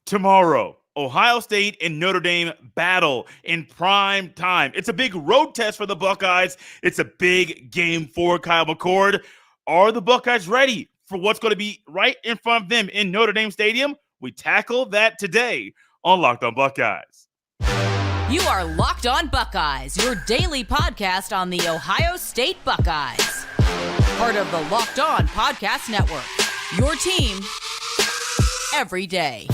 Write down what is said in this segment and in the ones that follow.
Tomorrow, Ohio State and Notre Dame battle in prime time. It's a big road test for the Buckeyes. It's a big game for Kyle McCord. Are the Buckeyes ready for what's going to be right in front of them in Notre Dame Stadium? We tackle that today on Locked On Buckeyes. You are Locked On Buckeyes, your daily podcast on the Ohio State Buckeyes. Part of the Locked On Podcast Network, your team every day.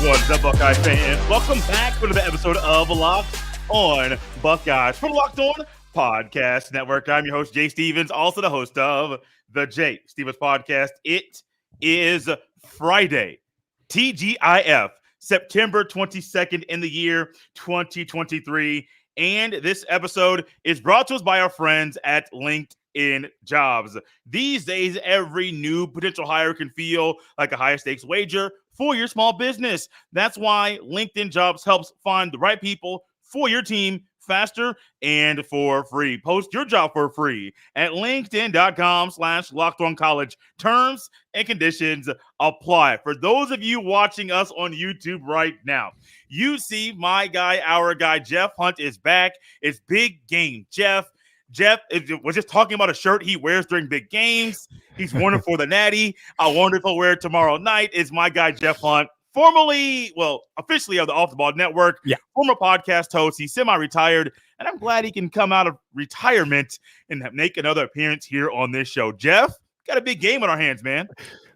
What's up, Buckeye fans? Welcome back to another episode of Locked On Buckeyes for the Locked On Podcast Network. I'm your host, Jay Stevens, also the host of the Jay Stevens Podcast. It is Friday, TGIF, September 22nd in the year 2023. And this episode is brought to us by our friends at LinkedIn Jobs. These days, every new potential hire can feel like a higher stakes wager for your small business. That's why LinkedIn Jobs helps find the right people for your team faster and for free. Post your job for free at linkedin.com/lockedoncollege. Terms and conditions apply. For those of you watching us on YouTube right now, you see my guy, our guy, Jeff Hunt is back. It's big game, Jeff. Jeff was just talking about a shirt he wears during big games. He's worn it for the Natty. I wonder if he'll wear it tomorrow night. It's my guy, Jeff Hunt, officially of the Off the Ball Network, former podcast host. He's semi-retired, and I'm glad he can come out of retirement and make another appearance here on this show. Jeff, got a big game on our hands, man.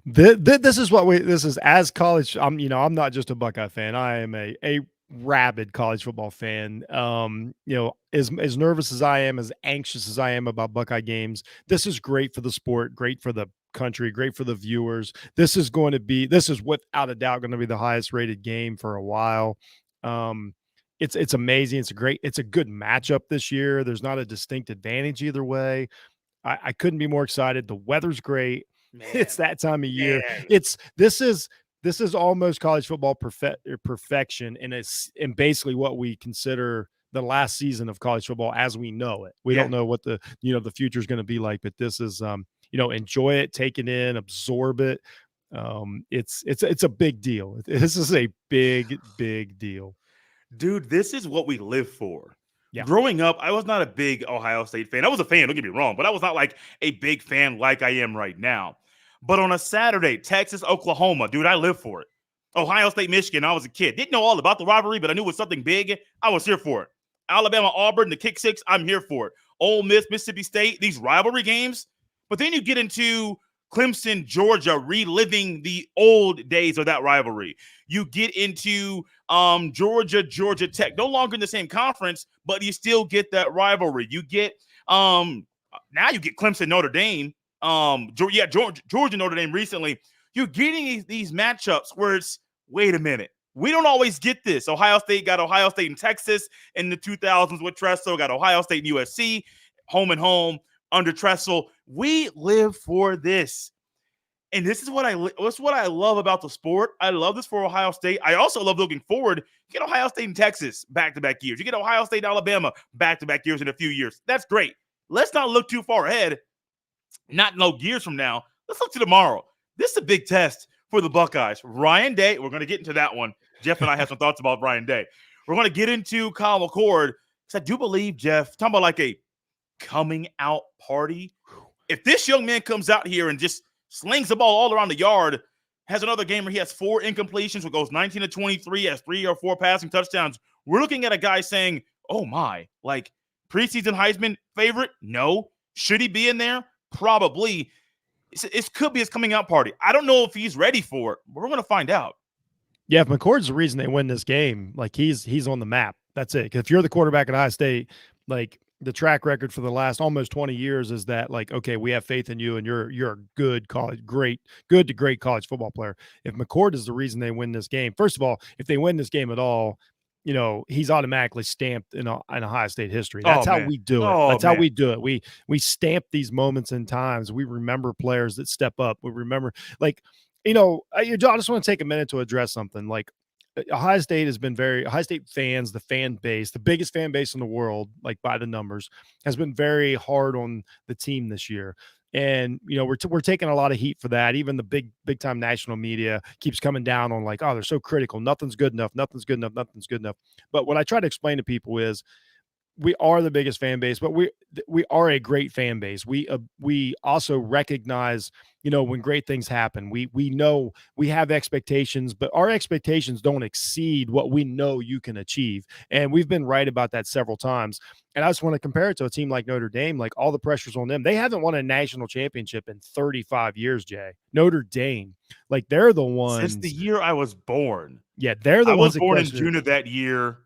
This is as college. I'm not just a Buckeye fan. I am a rabid college football fan. As nervous as I am, as anxious as I am about Buckeye games, this is great for the sport, great for the country, great for the viewers. This is without a doubt going to be the highest rated game for a while. It's amazing. It's a good matchup this year. There's not a distinct advantage either way. I couldn't be more excited. The weather's great. Man, it's that time of year. Man. This is almost college football perfection, and it's basically what we consider the last season of college football as we know it. We don't know what the future is going to be like, but this is enjoy it, take it in, absorb it. It's a big deal. This is a big deal, dude. This is what we live for. Yeah. Growing up, I was not a big Ohio State fan. I was a fan, don't get me wrong, but I was not like a big fan like I am right now. But on a Saturday, Texas, Oklahoma, dude, I live for it. Ohio State, Michigan, I was a kid. Didn't know all about the rivalry, but I knew it was something big. I was here for it. Alabama, Auburn, the kick six, I'm here for it. Ole Miss, Mississippi State, these rivalry games. But then you get into Clemson, Georgia, reliving the old days of that rivalry. You get into Georgia Tech, no longer in the same conference, but you still get that rivalry. You get now you get Clemson, Notre Dame. Georgia, Notre Dame recently. You're getting these matchups where it's, wait a minute, we don't always get this. Ohio State got Ohio State and Texas in the 2000s with Tressel, got Ohio State and USC, home and home under Tressel. We live for this. And this is what I love about the sport. I love this for Ohio State. I also love looking forward. You get Ohio State and Texas back-to-back years. You get Ohio State and Alabama back-to-back years in a few years. That's great. Let's not look too far ahead. Not no years from now. Let's look to tomorrow. This is a big test for the Buckeyes. Ryan Day, we're going to get into that one. Jeff and I have some thoughts about Ryan Day. We're going to get into Kyle McCord, because I do believe, Jeff, talking about like a coming out party. If this young man comes out here and just slings the ball all around the yard, has another game where he has 4 incompletions, where goes 19 to 23, has 3 or 4 passing touchdowns, we're looking at a guy saying, oh my, like preseason Heisman favorite? No. Should he be in there? Probably. It could be his coming out party. I don't know if he's ready for it, but we're going to find out. Yeah, if McCord's the reason they win this game, like he's on the map. That's it. 'Cause if you're the quarterback at Ohio State, like the track record for the last almost 20 years is that, like, okay, we have faith in you and you're a good to great college football player. If McCord is the reason they win this game, first of all, if they win this game at all, he's automatically stamped in Ohio State history. That's how we do it. That's how we do it. We stamp these moments in times. We remember players that step up. We remember, like, I just want to take a minute to address something. Like, Ohio State fans, the fan base, the biggest fan base in the world, like by the numbers, has been very hard on the team this year. And, we're taking a lot of heat for that. Even the big time national media keeps coming down on like, oh, they're so critical. Nothing's good enough. Nothing's good enough. Nothing's good enough. But what I try to explain to people is we are the biggest fan base, but we are a great fan base. We also recognize, when great things happen. We know we have expectations, but our expectations don't exceed what we know you can achieve. And we've been right about that several times. And I just want to compare it to a team like Notre Dame, like all the pressure's on them. They haven't won a national championship in 35 years, Jay. Notre Dame, like they're the ones since the year I was born. Yeah, they're the I ones was born in June of that year,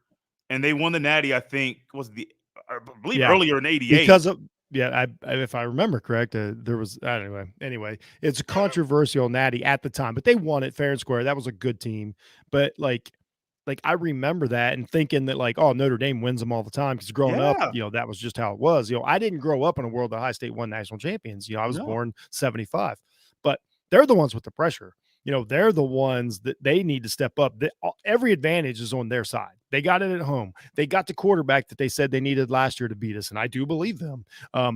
and they won the Natty. I think I believe earlier in '88 because of if I remember correct, there was anyway, it's a controversial Natty at the time, but they won it fair and square. That was a good team, but like I remember that and thinking that like, oh, Notre Dame wins them all the time because growing up, that was just how it was. I didn't grow up in a world that Ohio State won national champions. I was born 75, but they're the ones with the pressure. They're the ones that they need to step up. Every advantage is on their side. They got it at home. They got the quarterback that they said they needed last year to beat us, and I do believe them.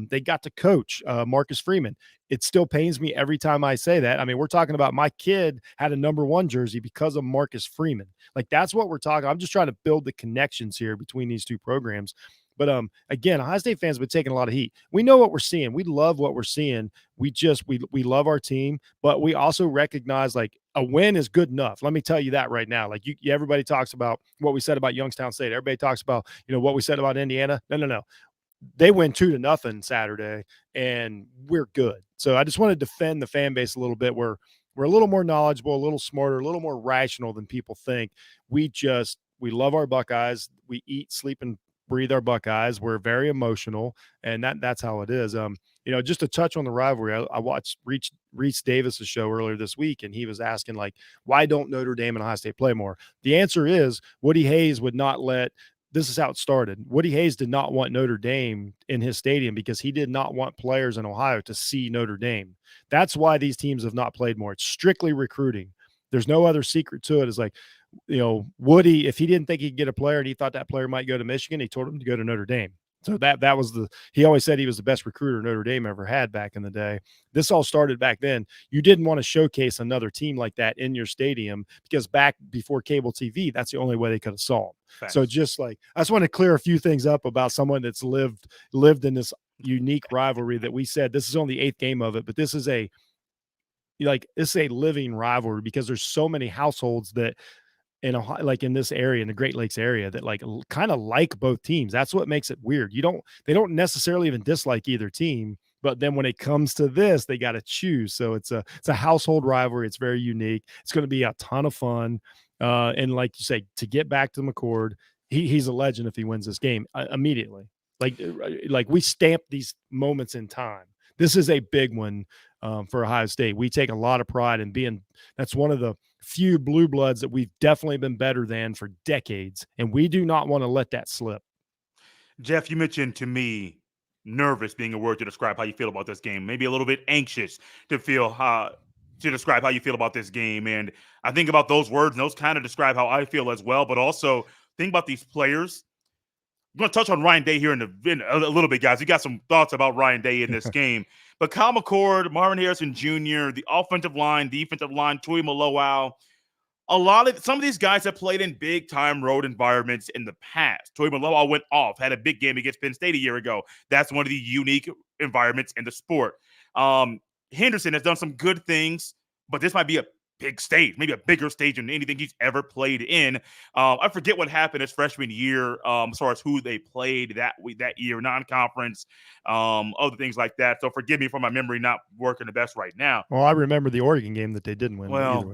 They got the coach, Marcus Freeman. It still pains me every time I say that. I mean, we're talking about my kid had a number 1 jersey because of Marcus Freeman. Like, that's what we're talking. I'm just trying to build the connections here between these two programs. But again, Ohio State fans have been taking a lot of heat. We know what we're seeing. We love what we're seeing. We love our team, but we also recognize like a win is good enough. Let me tell you that right now. Like everybody talks about what we said about Youngstown State. Everybody talks about, what we said about Indiana. No. They win 2-0 Saturday, and we're good. So I just want to defend the fan base a little bit. We're a little more knowledgeable, a little smarter, a little more rational than people think. We love our Buckeyes. We eat, sleep, and breathe our Buckeyes. We're very emotional, and that's how it is. Just to touch on the rivalry, I watched Reese Davis's show earlier this week, and he was asking like, why don't Notre Dame and Ohio State play more? The answer is Woody Hayes would not let. This is how it started. Woody Hayes did not want Notre Dame in his stadium because he did not want players in Ohio to see Notre Dame. That's why these teams have not played more. It's strictly recruiting. There's no other secret to it. It's like, Woody, if he didn't think he could get a player and he thought that player might go to Michigan, he told him to go to Notre Dame. So that was he always said he was the best recruiter Notre Dame ever had back in the day. This all started back then. You didn't want to showcase another team like that in your stadium because back before cable TV, that's the only way they could have saw them. Thanks. So just like, I just want to clear a few things up about someone that's lived in this unique rivalry that we said, this is only the 8th game of it, but this is a living rivalry because there's so many households that in this area, in the Great Lakes area, that like kind of like both teams. That's what makes it weird. They don't necessarily even dislike either team, but then when it comes to this, they got to choose. So it's a household rivalry. It's very unique. It's going to be a ton of fun. And like you say, to get back to McCord, he's a legend if he wins this game immediately. Like we stamp these moments in time. This is a big one for Ohio State. We take a lot of pride in that's one of the few blue bloods that we've definitely been better than for decades, and we do not want to let that slip. Jeff, you mentioned to me nervous being a word to describe how you feel about this game, maybe a little bit anxious to describe how you feel about this game. And I think about those words, and those kind of describe how I feel as well, but also think about these players. I'm going to touch on Ryan Day here in a little bit, guys. We got some thoughts about Ryan Day in this game. But Kyle McCord, Marvin Harrison Jr., the offensive line, defensive line, Tui Malowau, some of these guys have played in big-time road environments in the past. Tui Malowau went off, had a big game against Penn State a year ago. That's one of the unique environments in the sport. Henderson has done some good things, but this might be a big stage, maybe a bigger stage than anything he's ever played in. I forget what happened his freshman year as far as who they played that year, non-conference, other things like that. So forgive me for my memory not working the best right now. Well, I remember the Oregon game that they didn't win. Well,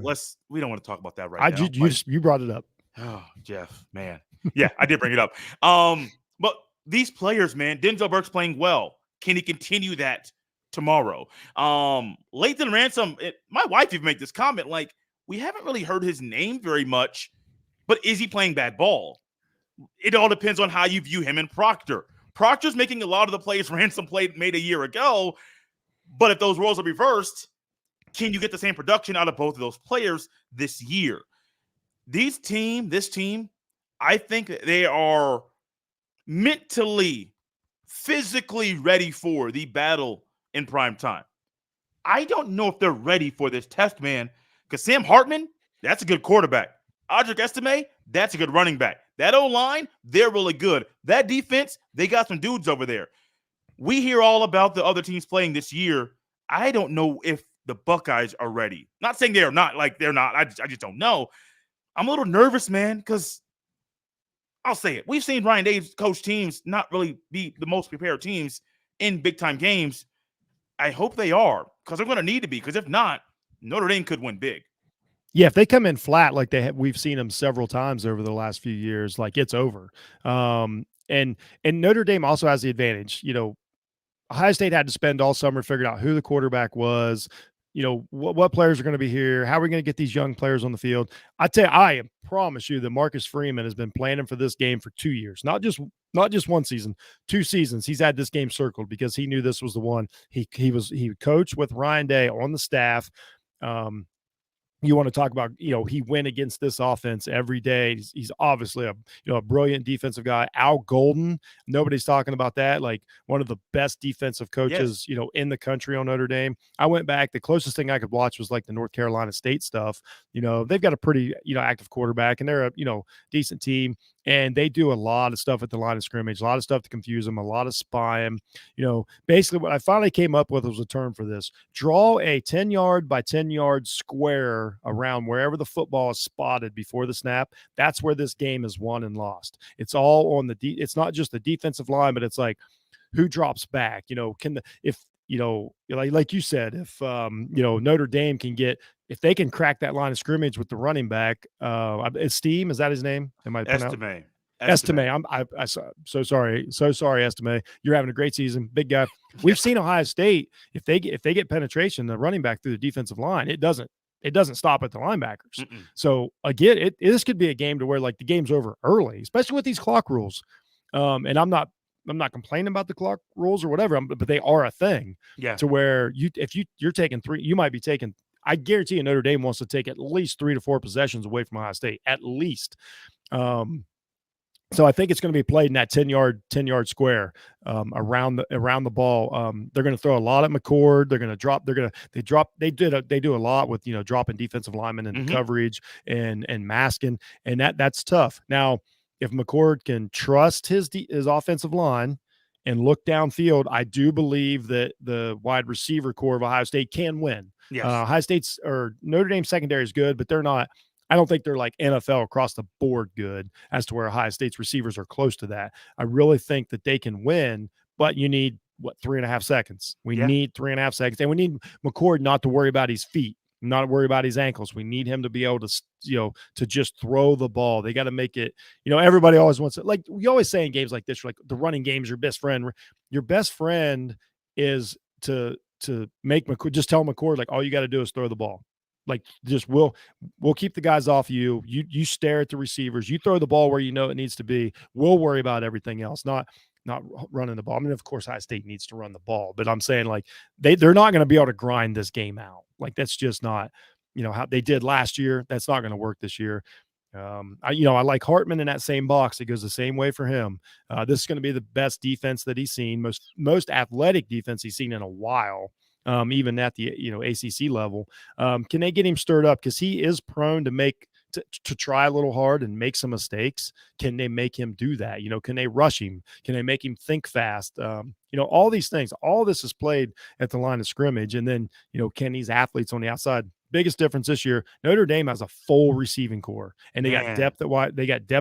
we don't want to talk about that right now. You brought it up. Oh, Jeff, man. Yeah, I did bring it up. But these players, man, Denzel Burke's playing well. Can he continue that tomorrow? Lathan Ransom, my wife even made this comment, like, we haven't really heard his name very much, but is he playing bad ball? It all depends on how you view him and Proctor. Proctor's making a lot of the plays Ransom made a year ago, but if those roles are reversed, can you get the same production out of both of those players this year? This team, I think they are mentally, physically ready for the battle in prime time. I don't know if they're ready for this test, man, because Sam Hartman, that's a good quarterback. Audric Estime, that's a good running back. That O-line, they're really good. That defense, they got some dudes over there. We hear all about the other teams playing this year. I don't know if the Buckeyes are ready. Not saying they're not, like they're not. I just don't know. I'm a little nervous, man, because I'll say it. We've seen Ryan Day coach teams not really be the most prepared teams in big-time games. I hope they are, because they're going to need to be, because if not, Notre Dame could win big. Yeah, if they come in flat like we've seen them several times over the last few years, like it's over. And Notre Dame also has the advantage. You know, Ohio State had to spend all summer figuring out who the quarterback was, you know, what players are going to be here, how are we going to get these young players on the field. I promise you that Marcus Freeman has been planning for this game for 2 years, not just 1 season, 2 seasons. He's had this game circled because he knew this was the one. He coached with Ryan Day on the staff. You want to talk about, you know, he went against this offense every day. He's obviously a brilliant defensive guy. Al Golden, nobody's talking about that. Like one of the best defensive coaches, you know, in the country on Notre Dame. I went back. The closest thing I could watch was like the North Carolina State stuff. You know, they've got a pretty, you know, active quarterback, and they're a, you know, decent team. And they do a lot of stuff at the line of scrimmage, a lot of stuff to confuse them, a lot of spying. You know, basically what I finally came up with was a term for this. Draw a 10-yard by 10-yard square around wherever the football is spotted before the snap. That's where this game is won and lost. It's all on it's not just the defensive line, but it's like who drops back. You know, if you know, like you said, if you know, Notre Dame can get, if they can crack that line of scrimmage with the running back, Esteem, is that his name? Am I Estime. I'm so sorry. So sorry, Estime. You're having a great season. Big guy. We've seen Ohio State, if they get penetration, the running back through the defensive line, it doesn't stop at the linebackers. Mm-mm. So again, this could be a game to where like the game's over early, especially with these clock rules. And I'm not complaining about the clock rules or whatever, but they are a thing. Yeah. To where if you're taking 3, you might be taking, I guarantee you Notre Dame wants to take at least 3 to 4 possessions away from Ohio State, at least. So I think it's going to be played in that 10-yard square around the ball. They're going to throw a lot at McCord. They're going to drop. They do a lot with, you know, dropping defensive linemen into coverage and masking, and that's tough. Now, if McCord can trust his offensive line and look downfield, I do believe that the wide receiver core of Ohio State can win. Yes. Ohio State's or Notre Dame secondary is good, but they're not. I don't think they're like NFL across the board good as to where Ohio State's receivers are close to that. I really think that they can win, but you need 3.5 seconds. We need 3.5 seconds, and we need McCord not to worry about his feet, not worry about his ankles. We need him to be able to, you know, to just throw the ball. They got to make it, you know, everybody always wants it. Like we always say in games like this, like the running game is your best friend. Your best friend is to make McCord, just tell McCord, like, all you got to do is throw the ball. Like, just we'll keep the guys off you. You stare at the receivers. You throw the ball where you know it needs to be. We'll worry about everything else, not running the ball. I mean, of course, Ohio State needs to run the ball, but I'm saying like they're not going to be able to grind this game out. Like that's just not, you know, how they did last year. That's not going to work this year. I like Hartman in that same box. It goes the same way for him. This is going to be the best defense that he's seen, most athletic defense he's seen in a while. Even at the, you know, ACC level. Can they get him stirred up? Because he is prone to try a little hard and make some mistakes. Can they make him do that? You know, can they rush him? Can they make him think fast? You know, all these things, all this is played at the line of scrimmage. And then, you know, can these athletes on the outside? Biggest difference this year, Notre Dame has a full receiving core, and they got depth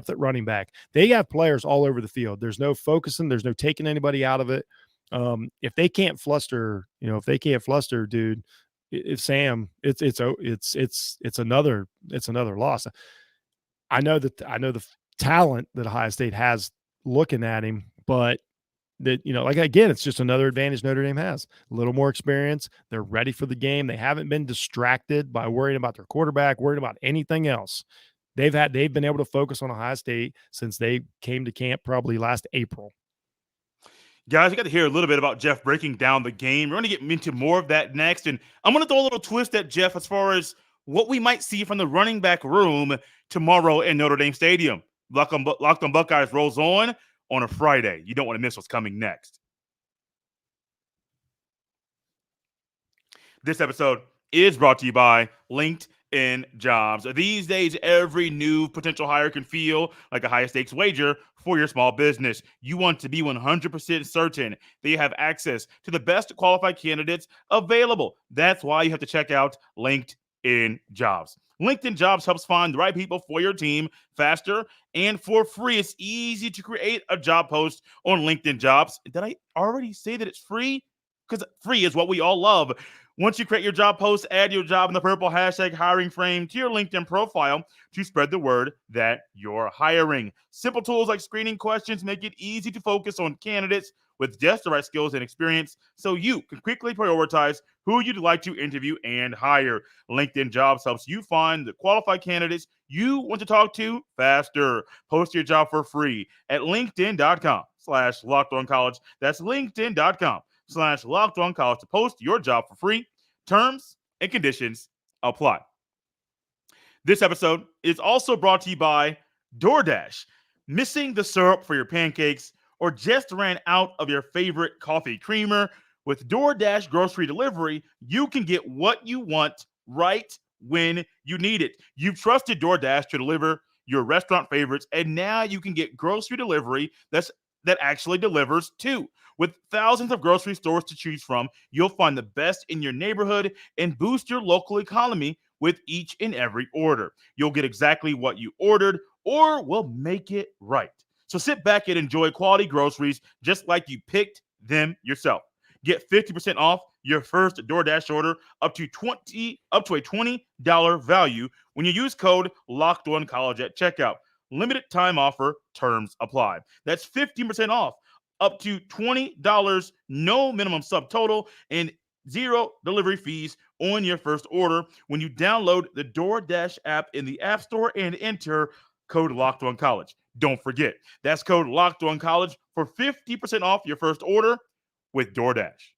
at running back. They have players all over the field. There's no focusing. There's no taking anybody out of it. If they can't fluster, dude, it's another loss. I know the talent that Ohio State has looking at him, but that, you know, like, again, it's just another advantage Notre Dame has. A little more experience. They're ready for the game. They haven't been distracted by worrying about their quarterback, worrying about anything else. They've been able to focus on Ohio State since they came to camp probably last April. Guys, we got to hear a little bit about Jeff breaking down the game. We're going to get into more of that next. And I'm going to throw a little twist at Jeff as far as what we might see from the running back room tomorrow in Notre Dame Stadium. Locked on Buckeyes rolls on a Friday. You don't want to miss what's coming next. This episode is brought to you by LinkedIn Jobs. These days, every new potential hire can feel like a high stakes wager for your small business. You want to be 100% certain that you have access to the best qualified candidates available. That's why you have to check out LinkedIn Jobs. LinkedIn Jobs helps find the right people for your team faster and for free. It's easy to create a job post on LinkedIn Jobs. Did I already say that it's free? Because free is what we all love. Once you create your job post, add your job in the purple hashtag hiring frame to your LinkedIn profile to spread the word that you're hiring. Simple tools like screening questions make it easy to focus on candidates with just the right skills and experience so you can quickly prioritize who you'd like to interview and hire. LinkedIn Jobs helps you find the qualified candidates you want to talk to faster. Post your job for free at linkedin.com/lockedoncollege. That's linkedin.com/lockedoncollege to post your job for free. Terms and conditions apply. This episode is also brought to you by DoorDash. Missing the syrup for your pancakes or just ran out of your favorite coffee creamer? With DoorDash grocery delivery, you can get what you want right when you need it. You've trusted DoorDash to deliver your restaurant favorites, and now you can get grocery delivery that actually delivers too. With thousands of grocery stores to choose from, you'll find the best in your neighborhood and boost your local economy with each and every order. You'll get exactly what you ordered, or we'll make it right. So sit back and enjoy quality groceries just like you picked them yourself. Get 50% off your first DoorDash order up to a $20 value when you use code LOCKEDONCOLLEGE at checkout. Limited time offer, terms apply. That's 15% off up to $20, no minimum subtotal, and zero delivery fees on your first order when you download the DoorDash app in the App Store and enter code LOCKEDONCOLLEGE. Don't forget, that's code LOCKEDONCOLLEGE for 50% off your first order with DoorDash.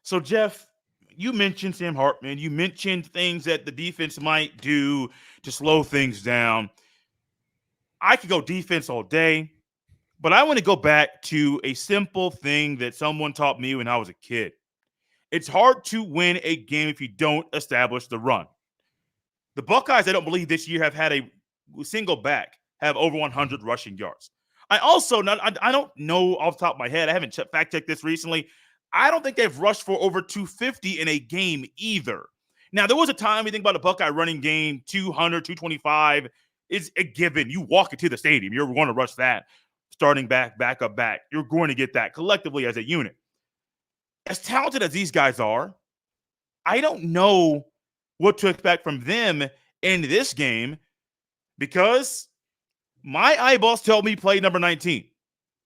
So, Jeff, you mentioned Sam Hartman. You mentioned things that the defense might do to slow things down. I could go defense all day, but I want to go back to a simple thing that someone taught me when I was a kid. It's hard to win a game if you don't establish the run. The Buckeyes, I don't believe this year, have had a single back have over 100 rushing yards. I don't know off the top of my head. I haven't fact-checked this recently. I don't think they've rushed for over 250 in a game either. Now, there was a time we think about a Buckeye running game, 200, 225 is a given. You walk into the stadium, you're going to rush that. Starting back, backup back. You're going to get that collectively as a unit. As talented as these guys are, I don't know what to expect from them in this game because my eyeballs tell me play number 19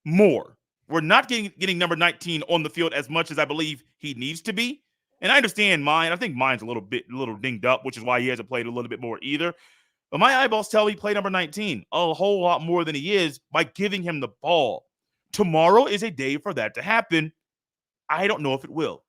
more. We're not getting number 19 on the field as much as I believe he needs to be. And I understand mine. I think mine's a little dinged up, which is why he hasn't played a little bit more either. But my eyeballs tell me play number 19 a whole lot more than he is by giving him the ball. Tomorrow is a day for that to happen. I don't know if it will.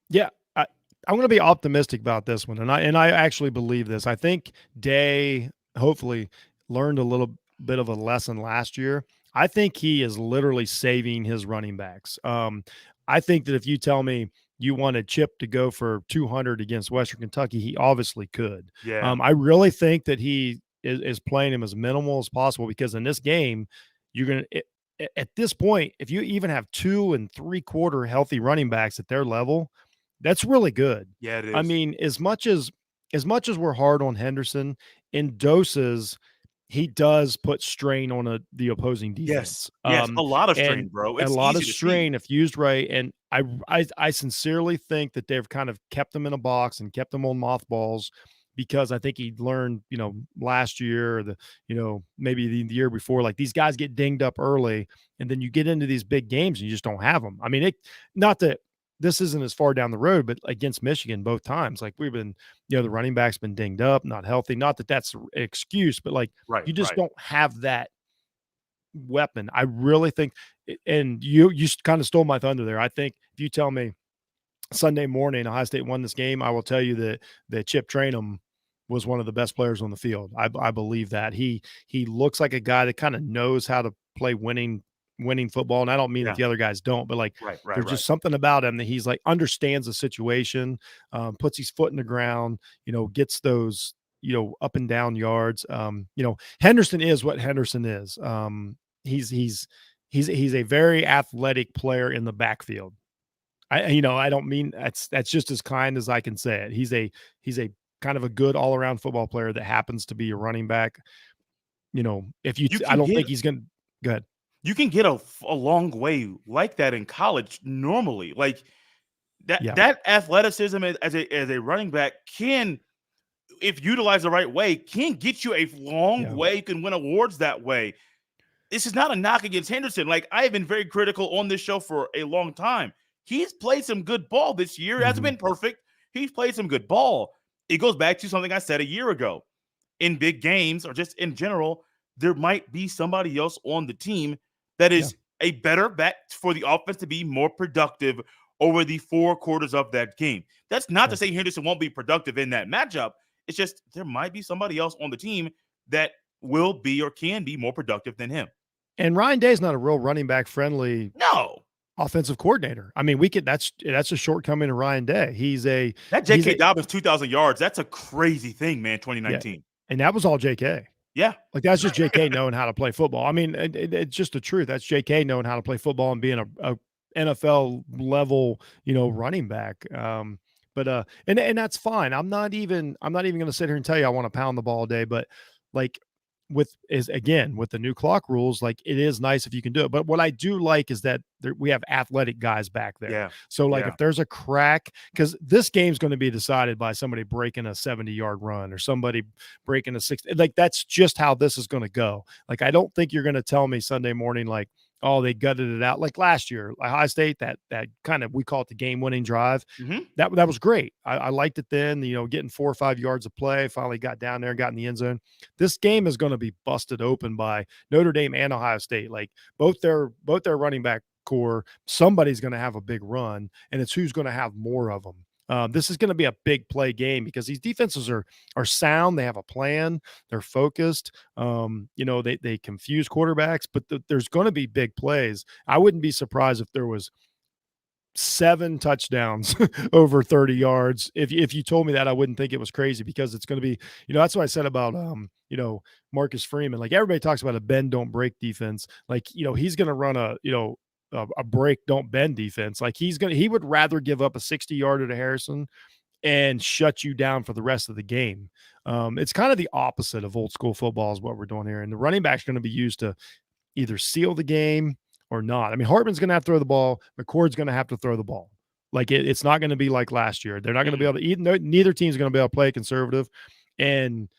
Yeah, I'm going to be optimistic about this one, and I actually believe this. I think Day hopefully learned a little bit of a lesson last year. I think he is literally saving his running backs. I think that if you tell me you wanted Chip to go for 200 against Western Kentucky, he obviously could. Yeah. I really think that he is playing him as minimal as possible because in this game, you're going to at this point, if you even have 2 3/4 healthy running backs at their level, that's really good. Yeah, it is. I mean, as much as we're hard on Henderson, in doses, he does put strain on the opposing defense. Yes, a lot of strain, bro. It's a lot of easy to see. strain if used right. And I sincerely think that they've kind of kept him in a box and kept him on mothballs because I think he learned, last year or maybe the year before, like these guys get dinged up early and then you get into these big games and you just don't have them. I mean, not that this isn't as far down the road, but against Michigan both times, like we've been, the running back's been dinged up, not healthy. Not that that's an excuse, but like you just don't have that weapon. I really think, and you kind of stole my thunder there. I think if you tell me Sunday morning Ohio State won this game, I will tell you that Chip Trainum was one of the best players on the field. I believe that he looks like a guy that kind of knows how to play winning winning football. And I don't mean that Yeah. the other guys don't, but like Right. there's just something about him that he's like understands the situation, puts his foot in the ground, gets those, up and down yards. Henderson is what Henderson is. He's a very athletic player in the backfield. I don't mean that's just as kind as I can say it. He's a kind of a good all around football player that happens to be a running back. I don't think he's going to go ahead. You can get a long way like that in college normally. Like that athleticism as a running back can, if utilized the right way, can get you a long way. You can win awards that way. This is not a knock against Henderson. Like, I have been very critical on this show for a long time. He's played some good ball this year. It hasn't been perfect. He's played some good ball. It goes back to something I said a year ago. In big games or just in general, there might be somebody else on the team that is a better bet for the offense to be more productive over the 4 quarters of that game. That's not to say Henderson won't be productive in that matchup. It's just there might be somebody else on the team that will be or can be more productive than him. And Ryan Day's not a real running back friendly offensive coordinator. I mean, that's a shortcoming of Ryan Day. That J.K. Dobbins 2,000 yards. That's a crazy thing, man. 2019, and that was all J.K. Yeah, like that's just J.K. knowing how to play football. I mean, it's just the truth. That's J.K. knowing how to play football and being a NFL level, running back. And that's fine. I'm not even going to sit here and tell you I want to pound the ball all day, but like with the new clock rules, like it is nice if you can do it. But what I do like is that we have athletic guys back there. Yeah. So like if there's a crack, because this game's going to be decided by somebody breaking a 70-yard run or somebody breaking a 60. Like that's just how this is going to go. Like I don't think you're going to tell me Sunday morning like, oh, they gutted it out like last year. Ohio State, that kind of, we call it the game-winning drive. That was great. I liked it then, getting 4 or 5 yards of play, finally got down there, got in the end zone. This game is going to be busted open by Notre Dame and Ohio State. Like both their running back core, somebody's going to have a big run, and it's who's going to have more of them. This is going to be a big play game because these defenses are sound. They have a plan. They're focused. They confuse quarterbacks, but there's going to be big plays. I wouldn't be surprised if there was 7 touchdowns over 30 yards. If you told me that, I wouldn't think it was crazy because it's going to be, that's what I said about, Marcus Freeman. Like everybody talks about a bend, don't break defense. Like, he's going to run a break, don't bend defense. Like he would rather give up a 60-yarder to Harrison and shut you down for the rest of the game. It's kind of the opposite of old school football is what we're doing here. And the running back's going to be used to either seal the game or not. I mean, Hartman's going to have to throw the ball. McCord's going to have to throw the ball. Like it's not going to be like last year. They're not going to be able to eat. Neither team's going to be able to play conservative. And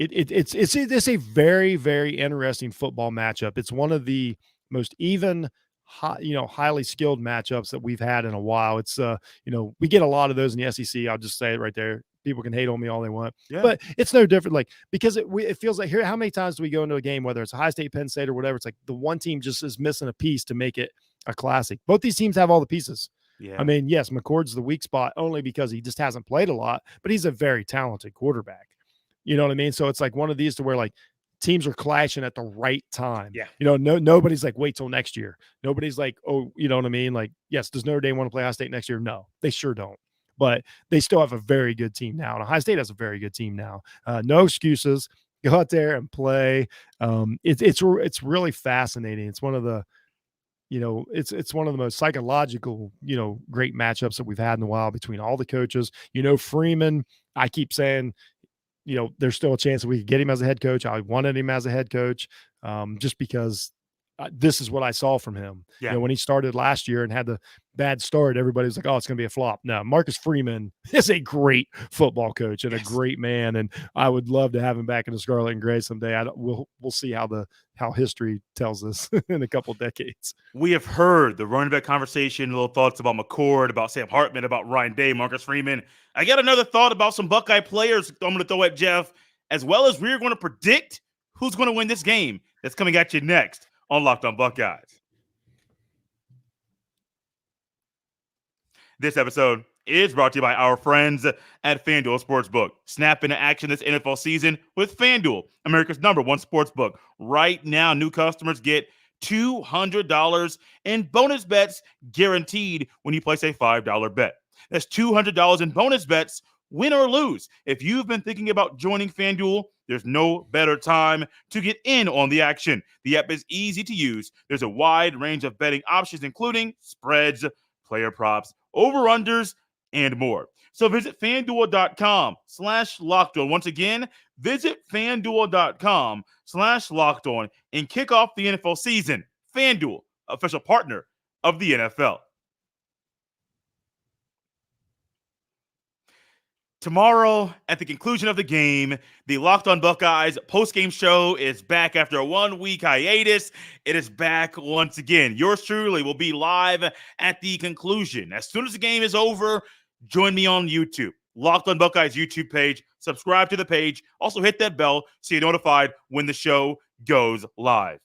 it's a very, very interesting football matchup. It's one of the most even, highly skilled matchups that we've had in a while. It's we get a lot of those in the SEC. I'll just say it right there. People can hate on me all they want, but it's no different. Like because it feels like here. How many times do we go into a game, whether it's Ohio State, Penn State, or whatever? It's like the one team just is missing a piece to make it a classic. Both these teams have all the pieces. Yeah. I mean, yes, McCord's the weak spot only because he just hasn't played a lot, but he's a very talented quarterback. You know what I mean? So it's like one of these to where like teams are clashing at the right time. Yeah. Nobody's like, wait till next year. Nobody's like, oh, you know what I mean? Like, yes, does Notre Dame want to play Ohio State next year? No, they sure don't. But they still have a very good team now. And Ohio State has a very good team now. No excuses. Go out there and play. It's really fascinating. It's one of the, it's one of the most psychological, great matchups that we've had in a while between all the coaches. Freeman, I keep saying, there's still a chance that we could get him as a head coach. I wanted him as a head coach just because this is what I saw from him. Yeah. When he started last year and had the bad start, everybody was like, oh, it's going to be a flop. No, Marcus Freeman is a great football coach and a great man. And I would love to have him back in the Scarlet and Gray someday. We'll see how history tells us in a couple decades. We have heard the running back conversation, little thoughts about McCord, about Sam Hartman, about Ryan Day, Marcus Freeman. I got another thought about some Buckeye players I'm going to throw at Jeff, as well as we're going to predict who's going to win this game. That's coming at you next on Locked On Buckeyes. This episode is brought to you by our friends at FanDuel Sportsbook. Snap into action this NFL season with FanDuel, America's #1 sportsbook. Right now, new customers get $200 in bonus bets guaranteed when you place a $5 bet. That's $200 in bonus bets, win or lose. If you've been thinking about joining FanDuel, there's no better time to get in on the action. The app is easy to use. There's a wide range of betting options, including spreads, player props, over-unders, and more. So visit FanDuel.com/LockedOn. Once again, visit FanDuel.com/LockedOn and kick off the NFL season. FanDuel, official partner of the NFL. Tomorrow, at the conclusion of the game, the Locked On Buckeyes post-game show is back after a 1-week hiatus. It is back once again. Yours truly will be live at the conclusion. As soon as the game is over, join me on YouTube. Locked On Buckeyes YouTube page. Subscribe to the page. Also hit that bell so you're notified when the show goes live.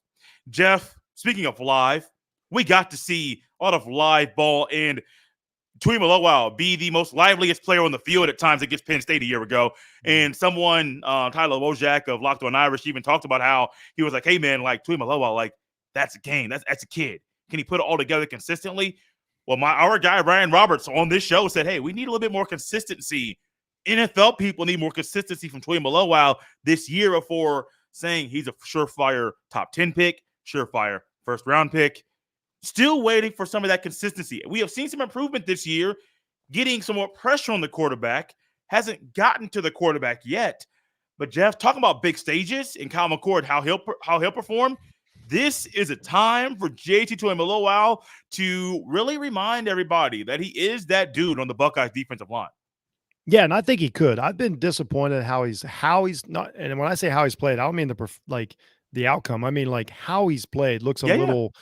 Jeff, speaking of live, we got to see a lot of live ball, and Tuimoloau be the most liveliest player on the field at times against Penn State a year ago. And someone, Tyler Wojak of Locked On Irish, even talked about how he was like, hey, man, like Tuimoloau, like that's a game. That's a kid. Can he put it all together consistently? Well, our guy, Ryan Roberts, on this show said, hey, we need a little bit more consistency. NFL people need more consistency from Tuimoloau this year before saying he's a surefire top 10 pick, surefire first-round pick. Still waiting for some of that consistency. We have seen some improvement this year, getting some more pressure on the quarterback. Hasn't gotten to the quarterback yet. But Jeff, talking about big stages and Kyle McCord, how he'll perform, this is a time for JT Tuimoloau to really remind everybody that he is that dude on the Buckeyes defensive line. Yeah, and I think he could. I've been disappointed how he's not. And when I say how he's played, I don't mean the outcome. I mean, like how he's played looks a little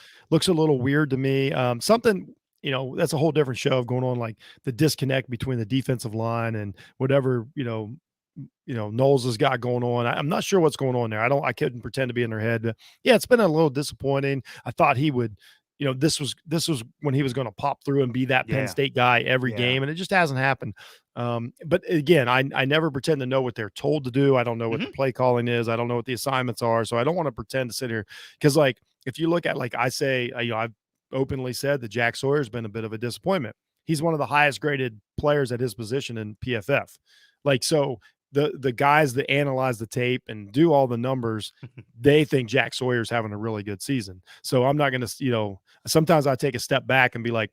weird to me. Something, that's a whole different show of going on, like the disconnect between the defensive line and whatever, Knowles has got going on. I'm not sure what's going on there. I couldn't pretend to be in their head, but yeah, it's been a little disappointing. I thought he would, this was when he was going to pop through and be that Penn State guy every game, and it just hasn't happened. But again, I never pretend to know what they're told to do. I don't know what the play calling is. I don't know what the assignments are. So I don't want to pretend to sit here because, like, if you look at, like I say, I've openly said that Jack Sawyer's been a bit of a disappointment. He's one of the highest graded players at his position in PFF. Like, so the guys that analyze the tape and do all the numbers, they think Jack Sawyer's having a really good season. So I'm not going to, sometimes I take a step back and be like,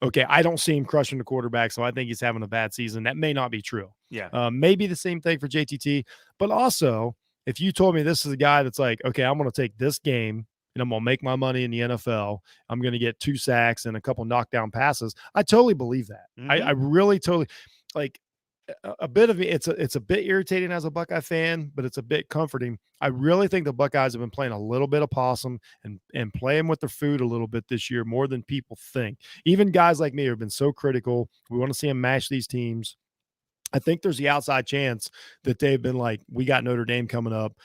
okay, I don't see him crushing the quarterback, so I think he's having a bad season. That may not be true. Yeah. Maybe the same thing for JTT. But also, if you told me this is a guy that's like, okay, I'm going to take this game and I'm going to make my money in the NFL. I'm going to get 2 sacks and a couple knockdown passes. I totally believe that. I really totally, like, a bit of me, it's a bit irritating as a Buckeye fan, but it's a bit comforting. I really think the Buckeyes have been playing a little bit of possum and playing with their food a little bit this year, more than people think. Even guys like me have been so critical. We want to see them mash these teams. I think there's the outside chance that they've been like, we got Notre Dame coming up.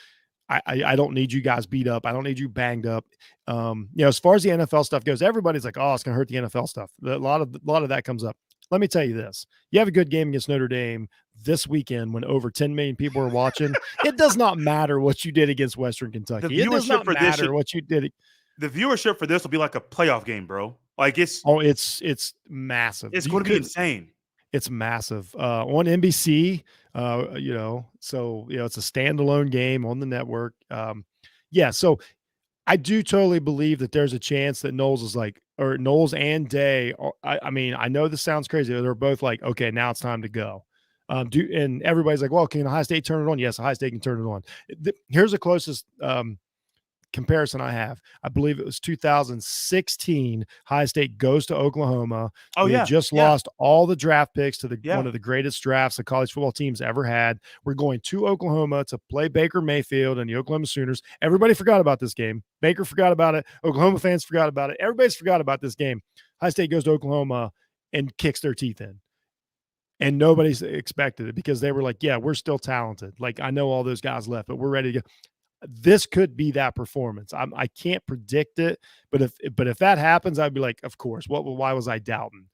I don't need you guys beat up. I don't need you banged up. As far as the NFL stuff goes, everybody's like, oh, it's going to hurt the NFL stuff. A lot of that comes up. Let me tell you this. You have a good game against Notre Dame this weekend when over 10 million people are watching. It does not matter what you did against Western Kentucky. It does not matter what you did. The viewership for this will be like a playoff game, bro. Like it's massive. It's going to be insane. It's massive. On NBC, so, it's a standalone game on the network. So I do totally believe that there's a chance that Knowles and Day. I know this sounds crazy. They're both like, okay, now it's time to go. And everybody's like, well, can Ohio State turn it on? Yes, Ohio State can turn it on. Here's the closest comparison I have. I believe it was 2016. Ohio State goes to Oklahoma. Just lost all the draft picks to one of the greatest drafts the college football team's ever had. We're going to Oklahoma to play Baker Mayfield and the Oklahoma Sooners. Everybody forgot about this game. Baker forgot about it. Oklahoma fans forgot about it. Everybody's forgot about this game. Ohio State goes to Oklahoma and kicks their teeth in. And nobody's expected it because they were like, yeah, we're still talented. Like, I know all those guys left, but we're ready to go. This could be that performance. I can't predict it, but if that happens, I'd be like, of course. Why was I doubting?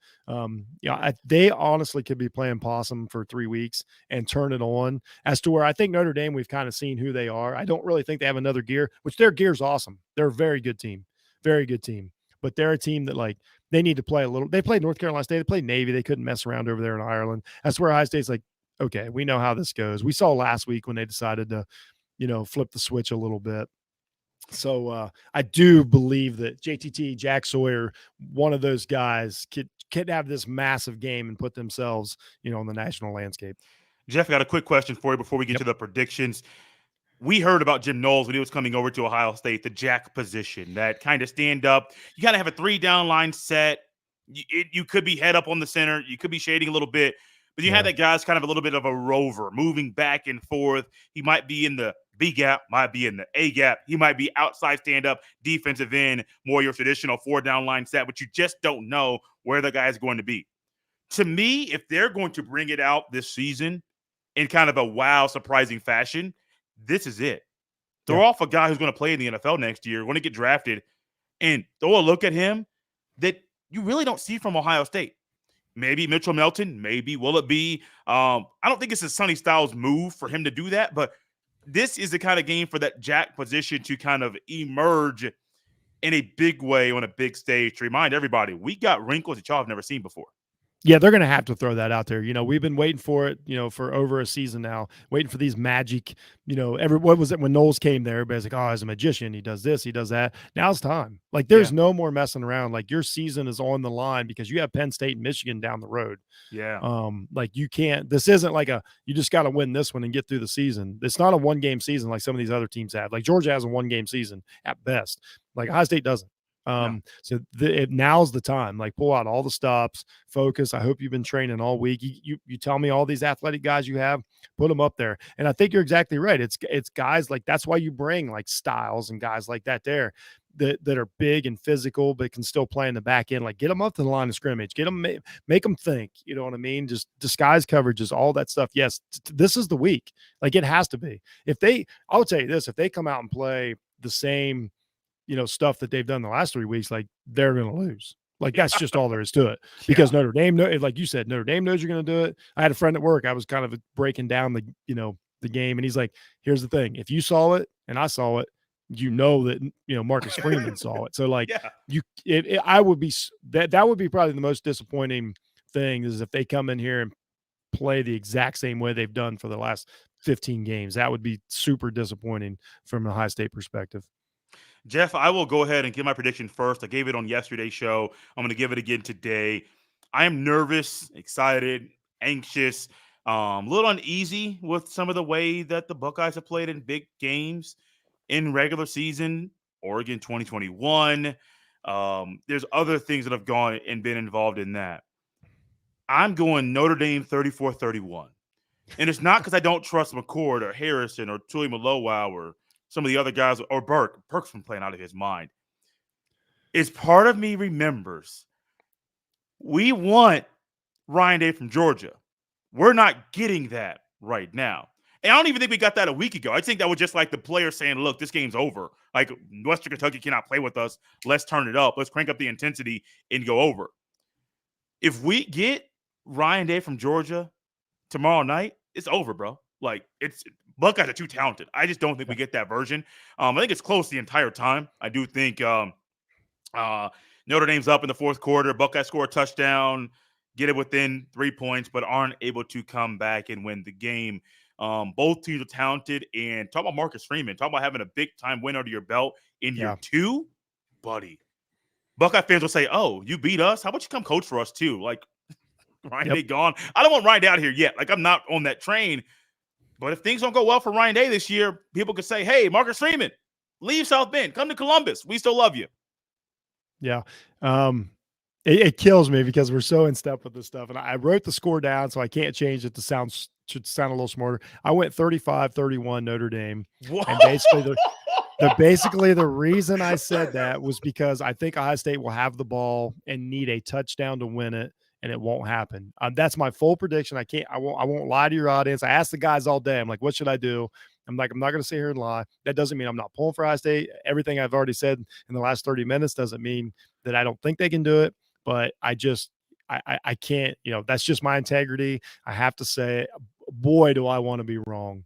They honestly could be playing possum for 3 weeks and turn it on. As to where I think Notre Dame, we've kind of seen who they are. I don't really think they have another gear, which their gear's awesome. They're a very good team. very good team. But they're a team that like they need to play a little. They played North Carolina State. They played Navy. They couldn't mess around over there in Ireland. That's where Ohio State's like, okay, we know how this goes. We saw last week when they decided to, flip the switch a little bit. So I do believe that JTT, Jack Sawyer, one of those guys could have this massive game and put themselves, on the national landscape. Jeff, I got a quick question for you before we get to the predictions. We heard about Jim Knowles when he was coming over to Ohio State, the jack position, that kind of stand up. You got to have a 3-down line set. You could be head up on the center. You could be shading a little bit. But you had that guy's kind of a little bit of a rover, moving back and forth. He might be in the B gap, might be in the A gap. He might be outside stand-up, defensive end, more your traditional 4-down line set, but you just don't know where the guy is going to be. To me, if they're going to bring it out this season in kind of a wow, surprising fashion, this is it. Throw off a guy who's going to play in the NFL next year, going to get drafted, and throw a look at him that you really don't see from Ohio State. Maybe Mitchell Melton, maybe will it be? I don't think it's a Sonny Styles move for him to do that, but this is the kind of game for that jack position to kind of emerge in a big way on a big stage to remind everybody, we got wrinkles that y'all have never seen before. Yeah, they're going to have to throw that out there. We've been waiting for it, for over a season now, waiting for these magic, what was it when Knowles came there? Everybody's like, oh, he's a magician. He does this, he does that. Now it's time. Like, there's no more messing around. Like, your season is on the line because you have Penn State and Michigan down the road. Yeah. Like, you can't, this isn't like you just got to win this one and get through the season. It's not a 1-game season like some of these other teams have. Like, Georgia has a 1-game season at best. Like, Ohio State doesn't. So now's the time, like, pull out all the stops, focus. I hope you've been training all week. You tell me all these athletic guys you have, put them up there. And I think you're exactly right. It's guys like, that's why you bring like Styles and guys like that there that are big and physical, but can still play in the back end. Like, get them up to the line of scrimmage, get them, make them think, you know what I mean? Just disguise coverages, all that stuff. Yes. This is the week. Like, it has to be. I would tell you this, if they come out and play the same, stuff that they've done the last 3 weeks, like, they're going to lose. Like, that's just all there is to it. Because Notre Dame, like you said, Notre Dame knows you're going to do it. I had a friend at work. I was kind of breaking down the game, and he's like, here's the thing. If you saw it and I saw it, that, Marcus Freeman saw it. So like I would be, that would be probably the most disappointing thing is if they come in here and play the exact same way they've done for the last 15 games. That would be super disappointing from an Ohio State perspective. Jeff, I will go ahead and give my prediction first. I gave it on yesterday's show. I'm going to give it again today. I am nervous, excited, anxious, a little uneasy with some of the way that the Buckeyes have played in big games in regular season. Oregon 2021. There's other things that have gone and been involved in that. I'm going Notre Dame 34-31. And it's not because I don't trust McCord or Harrison or Tuimoloau or some of the other guys, or Burke. Burke's been playing out of his mind. It's part of me remembers we want Ryan Day from Georgia. We're not getting that right now. And I don't even think we got that a week ago. I think that was just like the players saying, look, this game's over. Like, Western Kentucky cannot play with us. Let's turn it up. Let's crank up the intensity and go over. If we get Ryan Day from Georgia tomorrow night, it's over, bro. Like, Buckeyes are too talented. I just don't think we get that version. I think it's close the entire time. I do think Notre Dame's up in the fourth quarter. Buckeyes score a touchdown, get it within 3 points, but aren't able to come back and win the game. Both teams are talented. And talk about Marcus Freeman. Talk about having a big-time win under your belt in year 2. Buddy. Buckeye fans will say, oh, you beat us? How about you come coach for us too? Like, Ryan Day gone. I don't want Ryan Day out here yet. Like, I'm not on that train. But if things don't go well for Ryan Day this year, people could say, hey, Marcus Freeman, leave South Bend. Come to Columbus. We still love you. Yeah. It kills me because we're so in step with this stuff. And I wrote the score down, so I can't change it to sound a little smarter. I went 35-31 Notre Dame. Whoa. And basically the reason I said that was because I think Ohio State will have the ball and need a touchdown to win it. And it won't happen. That's my full prediction. I won't lie to your audience. I asked the guys all day. I'm like, what should I do? I'm like, I'm not going to sit here and lie. That doesn't mean I'm not pulling for Ohio State. Everything I've already said in the last 30 minutes doesn't mean that I don't think they can do it. But I can't, that's just my integrity. I have to say, boy, do I want to be wrong.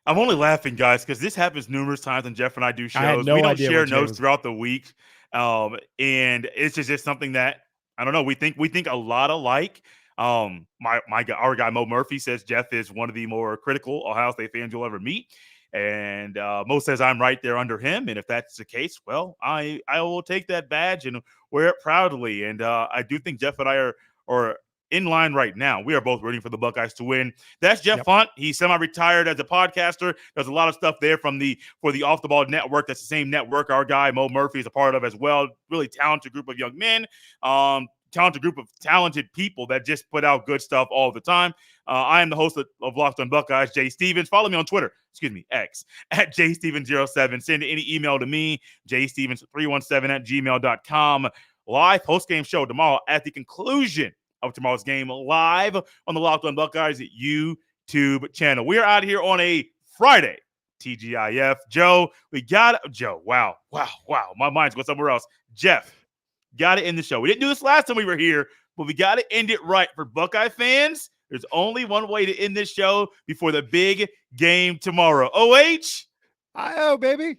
I'm only laughing, guys, because this happens numerous times when Jeff and I do shows. I had no we don't idea share what Jay notes was- throughout the week, and it's just something that I don't know. We think a lot alike. Our guy Mo Murphy says Jeff is one of the more critical Ohio State fans you'll ever meet, and Mo says I'm right there under him. And if that's the case, well, I will take that badge and wear it proudly. And I do think Jeff and I are in line right now. We are both rooting for the Buckeyes to win. That's Jeff Hunt. He's semi-retired as a podcaster. There's a lot of stuff there for the Off the Ball Network. That's the same network our guy Mo Murphy is a part of as well. Really talented group of young men. Talented group of talented people that just put out good stuff all the time. I am the host of Locked on Buckeyes, Jay Stevens. Follow me on Twitter, X, at JStevens07. Send any email to me, jstevens317@gmail.com. Live post-game show tomorrow at the conclusion of tomorrow's game, live on the Locked on Buckeyes YouTube channel. We are out here on a Friday, TGIF. Joe, wow. My mind's going somewhere else. Jeff, got to end the show. We didn't do this last time we were here, but we got to end it right. For Buckeye fans, there's only one way to end this show before the big game tomorrow. OH? I-O, baby.